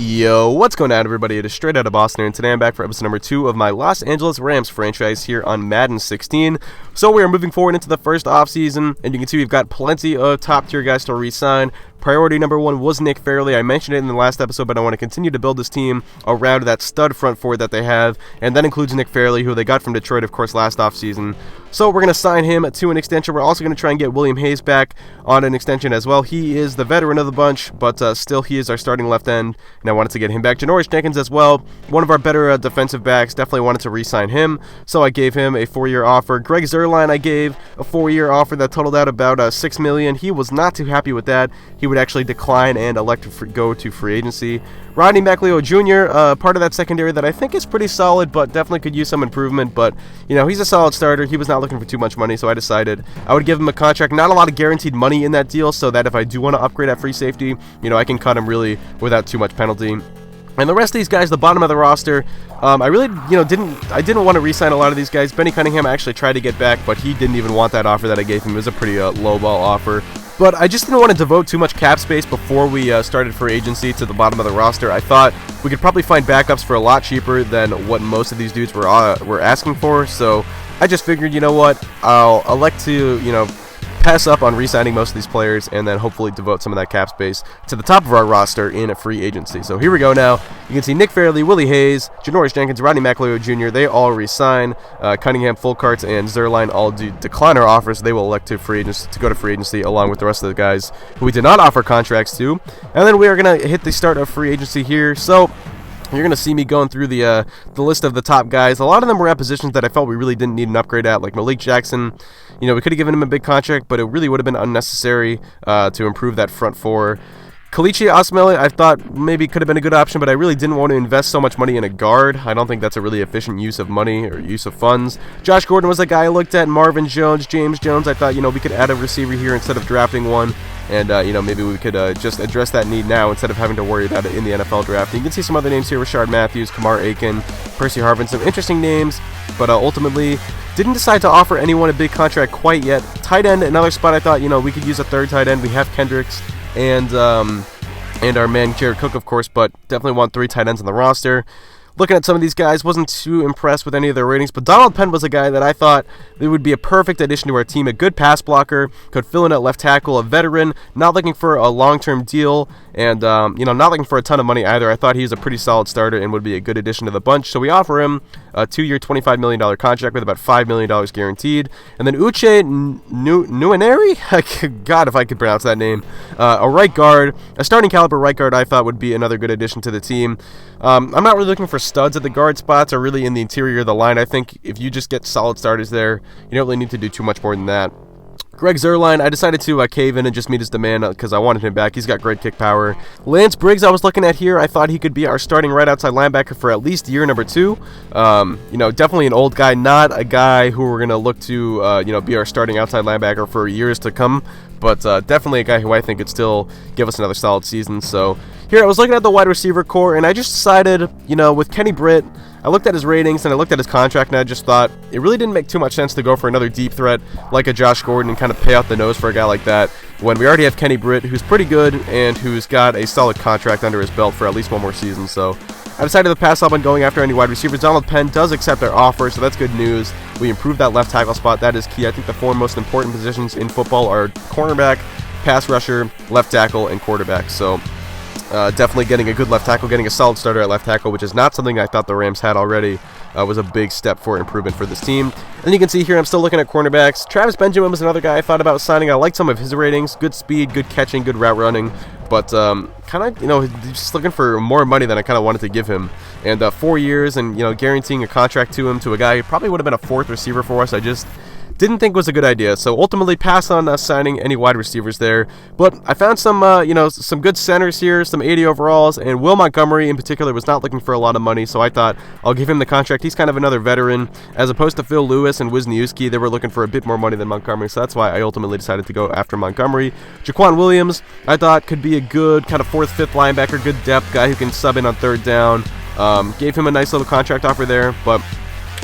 Yo, what's going on, everybody? It is Straight Out of Boston, and today I'm back for episode number 2 of my Los Angeles Rams franchise here on Madden 16. So we are moving forward into the first offseason, and you can see we've got plenty of top-tier guys to re-sign. Priority number 1 was Nick Fairley. I mentioned it in the last episode, but I want to continue to build this team around that stud front four that they have, and that includes Nick Fairley, who they got from Detroit, of course, last offseason. So we're going to sign him to an extension. We're also going to try and get William Hayes back on an extension as well. He is the veteran of the bunch, but still he is our starting left end, and I wanted to get him back. Janoris Jenkins as well, one of our better defensive backs. Definitely wanted to re-sign him, so I gave him a 4-year offer. Greg Zuerlein, I gave a 4-year offer that totaled out about $6 million. He was not too happy with that. He would actually decline and elect to go to free agency. Rodney McLeod Jr., part of that secondary that I think is pretty solid, but definitely could use some improvement. But, you know, he's a solid starter. He was not looking for too much money, so I decided I would give him a contract. Not a lot of guaranteed money in that deal, so that if I do want to upgrade at free safety, you know, I can cut him really without too much penalty. And the rest of these guys, the bottom of the roster, I really, didn't want to re-sign a lot of these guys. Benny Cunningham I actually tried to get back, but he didn't even want that offer that I gave him. It was a pretty low-ball offer. But I just didn't want to devote too much cap space before we started free agency to the bottom of the roster. I thought we could probably find backups for a lot cheaper than what most of these dudes were asking for. So I just figured, you know what, I'll elect to, pass up on re-signing most of these players and then hopefully devote some of that cap space to the top of our roster in a free agency. So here we go now. You can see Nick Fairley, Willie Hayes, Janoris Jenkins, Rodney McLeod Jr., they all re-sign. Cunningham, Fulcarts, and Zuerlein all decline our offers. They will elect to go to free agency along with the rest of the guys who we did not offer contracts to. And then we are going to hit the start of free agency here. So you're going to see me going through the list of the top guys. A lot of them were at positions that I felt we really didn't need an upgrade at, like Malik Jackson. You know, we could have given him a big contract, but it really would have been unnecessary to improve that front four. Kalichi Asmele, I thought maybe could have been a good option, but I really didn't want to invest so much money in a guard. I don't think that's a really efficient use of money or use of funds. Josh Gordon was a guy I looked at. Marvin Jones, James Jones. I thought, we could add a receiver here instead of drafting one. And, maybe we could just address that need now instead of having to worry about it in the NFL draft. You can see some other names here: Rashard Matthews, Kamar Aiken, Percy Harvin. Some interesting names, but ultimately didn't decide to offer anyone a big contract quite yet. Tight end, another spot I thought, we could use a third tight end. We have Kendricks and our man Jared Cook, of course, but definitely want 3 tight ends on the roster. Looking at some of these guys, wasn't too impressed with any of their ratings, but Donald Penn was a guy that I thought it would be a perfect addition to our team. A good pass blocker, could fill in at left tackle, a veteran, not looking for a long-term deal, and not looking for a ton of money either. I thought he was a pretty solid starter and would be a good addition to the bunch. So we offer him a 2-year, $25 million contract with about $5 million guaranteed. And then Uche Nwaneri, God, if I could pronounce that name, a right guard, a starting caliber right guard I thought would be another good addition to the team. I'm not really looking for studs at the guard spots or really in the interior of the line. I think if you just get solid starters there, you don't really need to do too much more than that. Greg Zuerlein, I decided to cave in and just meet his demand because I wanted him back. He's got great kick power. Lance Briggs, I was looking at here. I thought he could be our starting right outside linebacker for at least year number 2. Definitely an old guy, not a guy who we're going to look to, be our starting outside linebacker for years to come. But definitely a guy who I think could still give us another solid season. So here I was looking at the wide receiver core, and I just decided, with Kenny Britt, I looked at his ratings and I looked at his contract, and I just thought it really didn't make too much sense to go for another deep threat like a Josh Gordon and kind of pay out the nose for a guy like that when we already have Kenny Britt, who's pretty good and who's got a solid contract under his belt for at least one more season. So I decided to pass up on going after any wide receivers. Donald Penn does accept our offer, so that's good news. We improved that left tackle spot. That is key. I think the 4 most important positions in football are cornerback, pass rusher, left tackle, and quarterback. So definitely getting a good left tackle, getting a solid starter at left tackle, which is not something I thought the Rams had already, was a big step for improvement for this team. And you can see here I'm still looking at cornerbacks. Travis Benjamin was another guy I thought about signing. I liked some of his ratings. Good speed, good catching, good route running. But just looking for more money than I kind of wanted to give him. And 4 years and, guaranteeing a contract to him, to a guy who probably would have been a 4th receiver for us, I just didn't think was a good idea. So ultimately passed on signing any wide receivers there. But I found some, some good centers here, some 80 overalls, and Will Montgomery in particular was not looking for a lot of money, so I thought I'll give him the contract. He's kind of another veteran, as opposed to Phil Lewis and Wisniewski. They were looking for a bit more money than Montgomery, so that's why I ultimately decided to go after Montgomery. Jaquan Williams, I thought could be a good kind of 4th, 5th linebacker, good depth guy who can sub in on 3rd down. Gave him a nice little contract offer there, but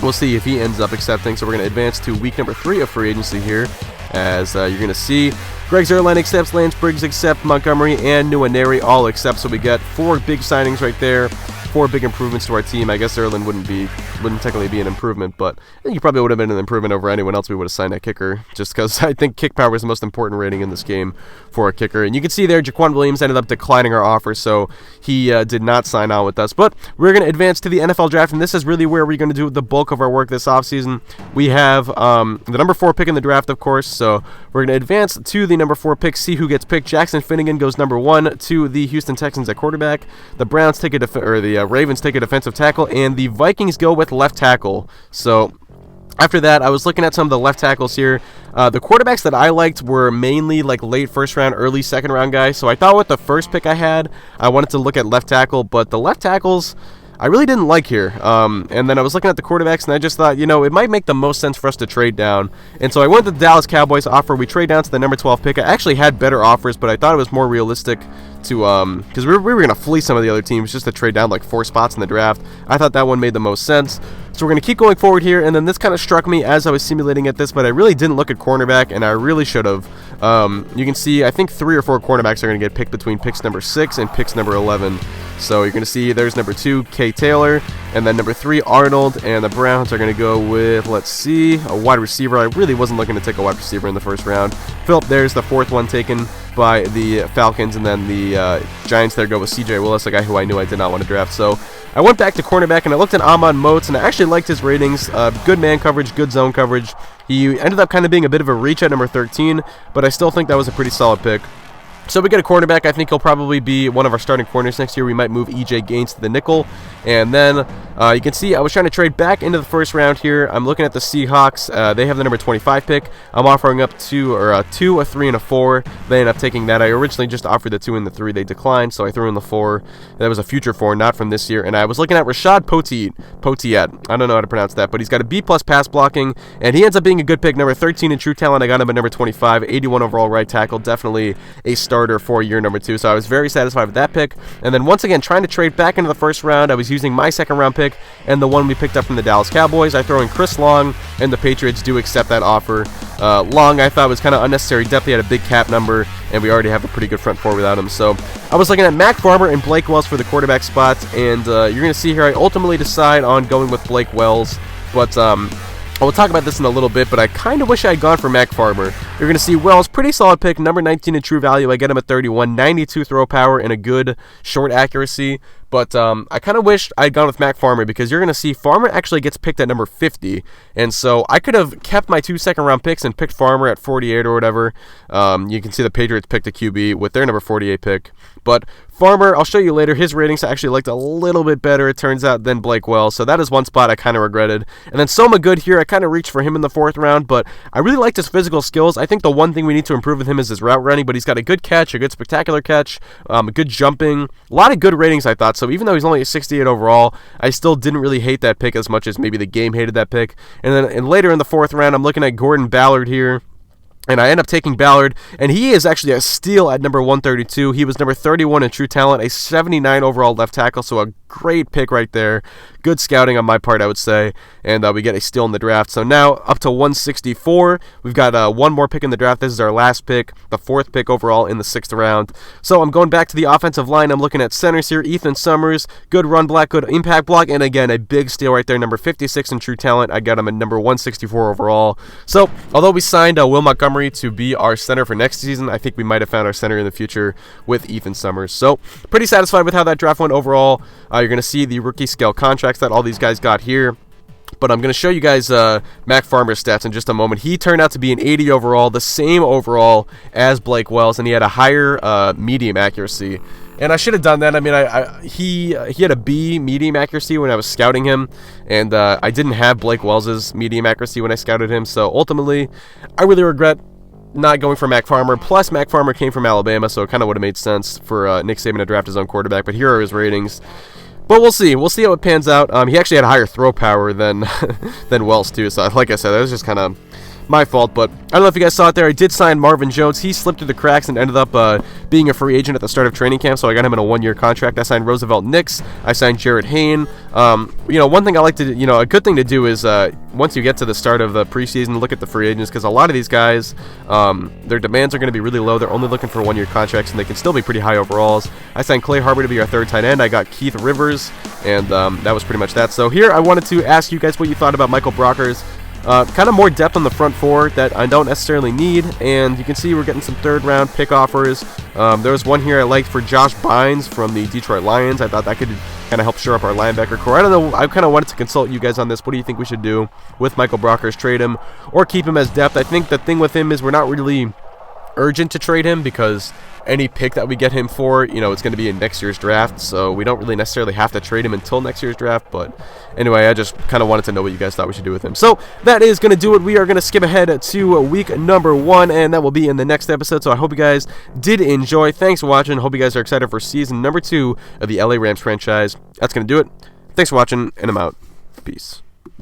we'll see if he ends up accepting. So we're going to advance to week number 3 of free agency here. as you're going to see. Greg Zuerlein accepts, Lance Briggs accept, Montgomery and Nwaneri all accept, so we get 4 big signings right there. 4 big improvements to our team. I guess Zuerlein wouldn't technically be an improvement, but I think he probably would have been an improvement over anyone else we would have signed at kicker, just because I think kick power is the most important rating in this game for a kicker. And you can see there, Jaquan Williams ended up declining our offer, so he did not sign on with us. But we're going to advance to the NFL draft, and this is really where we're going to do the bulk of our work this offseason. We have the number 4 pick in the draft, of course, so we're going to advance to the number 4 pick, see who gets picked. Jackson Finnegan goes number 1 to the Houston Texans at quarterback. The Browns take the Ravens take a defensive tackle, and the Vikings go with left tackle. So after that, I was looking at some of the left tackles here. The quarterbacks that I liked were mainly like late first round, early second round guys. So I thought with the first pick I had, I wanted to look at left tackle, but the left tackles I really didn't like here. And then I was looking at the quarterbacks, and I just thought, it might make the most sense for us to trade down. And so I went to the Dallas Cowboys offer. We trade down to the number 12 pick. I actually had better offers, but I thought it was more realistic to, because we were going to fleece some of the other teams just to trade down like 4 spots in the draft. I thought that one made the most sense. So we're going to keep going forward here, and then this kind of struck me as I was simulating at this, but I really didn't look at cornerback, and I really should have. You can see, I think 3 or 4 cornerbacks are going to get picked between picks number 6 and picks number 11. So you're going to see there's number 2, Kay Taylor, and then number 3, Arnold, and the Browns are going to go with, let's see, a wide receiver. I really wasn't looking to take a wide receiver in the first round. Philip, there's the 4th one taken by the Falcons, and then the Giants there go with C.J. Willis, a guy who I knew I did not want to draft. So I went back to cornerback, and I looked at Amon Motes, and I actually liked his ratings. Good man coverage, good zone coverage. He ended up kind of being a bit of a reach at number 13, but I still think that was a pretty solid pick. So we get a cornerback. I think he'll probably be one of our starting corners next year. We might move E.J. Gaines to the nickel. And then you can see I was trying to trade back into the first round here. I'm looking at the Seahawks. They have the number 25 pick. I'm offering up 2, a 3, and a 4. They end up taking that. I originally just offered the 2 and the 3. They declined, so I threw in the 4. That was a future 4, not from this year. And I was looking at Rashad Potiet. I don't know how to pronounce that, but he's got a B+ pass blocking, and he ends up being a good pick. Number 13 in true talent. I got him at number 25, 81 overall right tackle. Definitely a starter for year number 2, so I was very satisfied with that pick. And then once again, trying to trade back into the first round, I was using my second round pick and the one we picked up from the Dallas Cowboys. I throw in Chris Long, and the Patriots do accept that offer. Long, I thought, was kind of unnecessary depth. He had a big cap number, and we already have a pretty good front four without him. So I was looking at Mac Farmer and Blake Wells for the quarterback spots, and you're going to see here I ultimately decide on going with Blake Wells, but I will talk about this in a little bit, but I kind of wish I had gone for Mac Farmer. You're going to see Wells, pretty solid pick, number 19 in true value. I get him at 31, 92 throw power, and a good short accuracy. But I kind of wished I had gone with Mac Farmer, because you're going to see Farmer actually gets picked at number 50. And so I could have kept my 2 second-round picks and picked Farmer at 48 or whatever. You can see the Patriots picked a QB with their number 48 pick. But Farmer, I'll show you later, his ratings I actually liked a little bit better, it turns out, than Blake Wells. So that is one spot I kind of regretted. And then Soma Good here, I kind of reached for him in the 4th round, but I really liked his physical skills. I think the one thing we need to improve with him is his route running, but he's got a good catch, a good spectacular catch, good jumping, a lot of good ratings, I thought. So even though he's only a 68 overall, I still didn't really hate that pick as much as maybe the game hated that pick. And then later in the 4th round, I'm looking at Gordon Ballard here. And I end up taking Ballard, and he is actually a steal at number 132. He was number 31 in true talent, a 79 overall left tackle, so a great pick right there. Good scouting on my part, I would say, and we get a steal in the draft. So now up to 164. We've got one more pick in the draft. This is our last pick, the 4th pick overall in the 6th round. So I'm going back to the offensive line. I'm looking at centers here. Ethan Summers, good run block, good impact block, and again, a big steal right there, number 56 in true talent. I got him at number 164 overall. So although we signed Will Montgomery to be our center for next season, I think we might have found our center in the future with Ethan Summers. So pretty satisfied with how that draft went overall. You're going to see the rookie scale contracts that all these guys got here. But I'm going to show you guys Mac Farmer's stats in just a moment. He turned out to be an 80 overall, the same overall as Blake Wells, and he had a higher medium accuracy. And I should have done that. I mean, he had a B medium accuracy when I was scouting him, and I didn't have Blake Wells's medium accuracy when I scouted him. So ultimately, I really regret not going for Mac Farmer. Plus, Mac Farmer came from Alabama, so it kind of would have made sense for Nick Saban to draft his own quarterback. But here are his ratings. But we'll see. We'll see how it pans out. He actually had a higher throw power than Wells too. So like I said, that was just kind of my fault, but I don't know if you guys saw it there. I did sign Marvin Jones. He slipped through the cracks and ended up being a free agent at the start of training camp, so I got him in a 1-year contract. I signed Roosevelt Nix. I signed Jared Hayne. One thing I like to do, a good thing to do is once you get to the start of the preseason, look at the free agents, because a lot of these guys, their demands are going to be really low. They're only looking for 1-year contracts, and they can still be pretty high overalls. I signed Clay Harbor to be our third tight end. I got Keith Rivers, and that was pretty much that. So here I wanted to ask you guys what you thought about Michael Brockers. Kind of more depth on the front four that I don't necessarily need, and you can see we're getting some third-round pick offers. There was one here I liked for Josh Bynes from the Detroit Lions. I thought that could kind of help shore up our linebacker core. I don't know. I kind of wanted to consult you guys on this. What do you think we should do with Michael Brockers? Trade him or keep him as depth? I think the thing with him is we're not really urgent to trade him, because any pick that we get him for, it's going to be in next year's draft, so we don't really necessarily have to trade him until next year's draft. But anyway, I just kind of wanted to know what you guys thought we should do with him. So that is going to do it. We are going to skip ahead to week number 1, and that will be in the next episode. So I hope you guys did enjoy. Thanks for watching. Hope you guys are excited for season number 2 of the LA Rams franchise. That's going to do it. Thanks for watching, and I'm out. Peace.